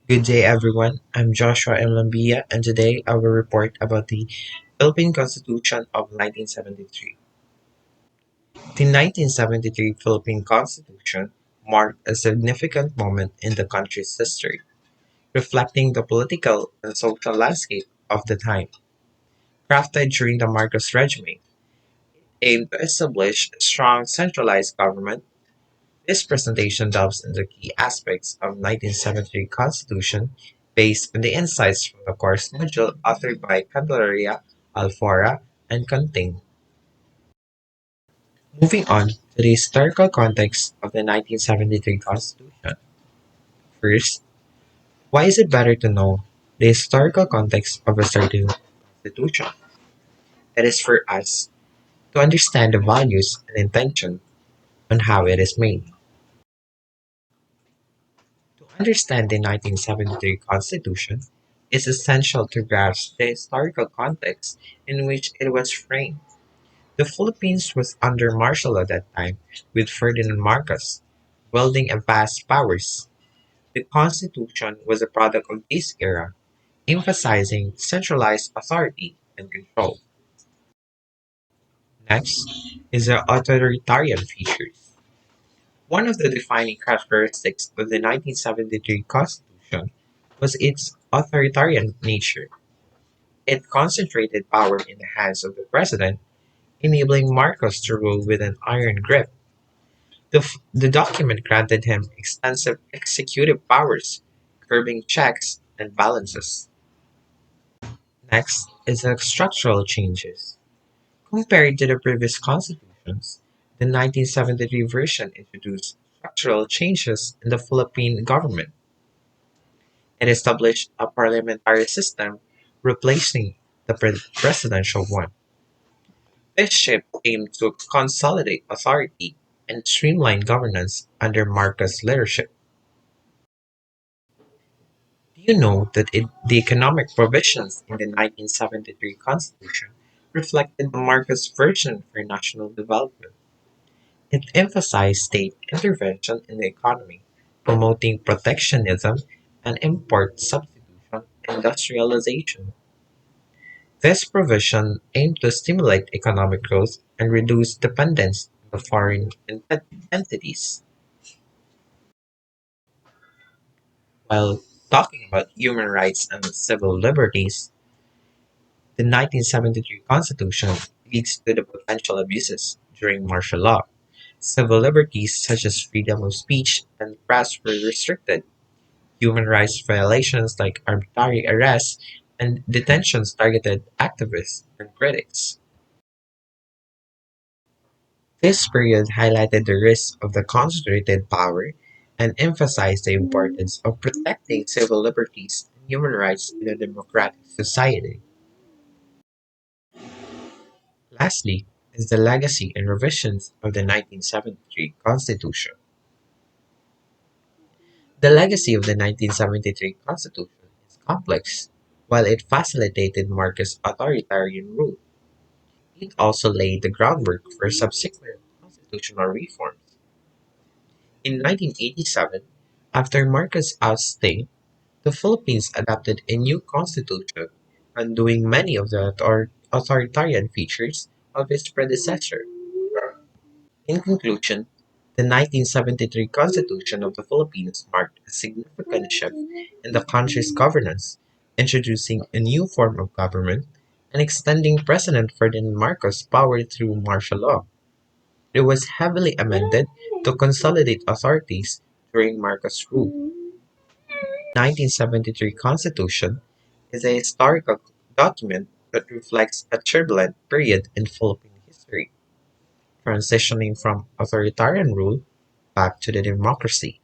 Good day, everyone. I'm Joshua M. Lambia, and today I will report about the Philippine Constitution of 1973. The 1973 Philippine Constitution marked a significant moment in the country's history, reflecting the political and social landscape of the time. Crafted during the Marcos regime, aimed to establish a strong centralized government. This presentation delves into key aspects of 1973 Constitution based on the insights from the course module authored by Candelaria, Alfora, and Conting. Moving on to the historical context of the 1973 Constitution. First, why is it better to know the historical context of a certain constitution? It is for us to understand the values and intention on how it is made. To understand the 1973 Constitution, it's essential to grasp the historical context in which it was framed. The Philippines was under martial law at that time, with Ferdinand Marcos wielding a vast powers. The Constitution was a product of this era, emphasizing centralized authority and control. Next is the authoritarian features. One of the defining characteristics of the 1973 Constitution was its authoritarian nature. It concentrated power in the hands of the president, enabling Marcos to rule with an iron grip. The document granted him extensive executive powers, curbing checks and balances. Next is the structural changes. Compared to the previous constitutions, the 1973 version introduced structural changes in the Philippine government. It established a parliamentary system, replacing the presidential one. This shift aimed to consolidate authority and streamline governance under Marcos' leadership. Do you know that the economic provisions in the 1973 Constitution reflected the Marcos version for national development? It emphasized state intervention in the economy, promoting protectionism and import substitution industrialization. This provision aimed to stimulate economic growth and reduce dependence on foreign entities. While talking about human rights and civil liberties, the 1973 Constitution leads to the potential abuses during martial law. Civil liberties such as freedom of speech and press were restricted. Human rights violations like arbitrary arrests and detentions targeted activists and critics. This period highlighted the risks of the concentrated power and emphasized the importance of protecting civil liberties and human rights in a democratic society. Lastly is the legacy and revisions of the 1973 Constitution. The legacy of the 1973 Constitution is complex. While it facilitated Marcos' authoritarian rule, it also laid the groundwork for subsequent constitutional reforms. In 1987, after Marcos' ousting, the Philippines adopted a new constitution, undoing many of the authoritarian features of its predecessor. In conclusion, the 1973 Constitution of the Philippines marked a significant shift in the country's governance, introducing a new form of government and extending President Ferdinand Marcos' power through martial law. It was heavily amended to consolidate authorities during Marcos' rule. 1973 Constitution is a historical document that reflects a turbulent period in Philippine history, transitioning from authoritarian rule back to the democracy.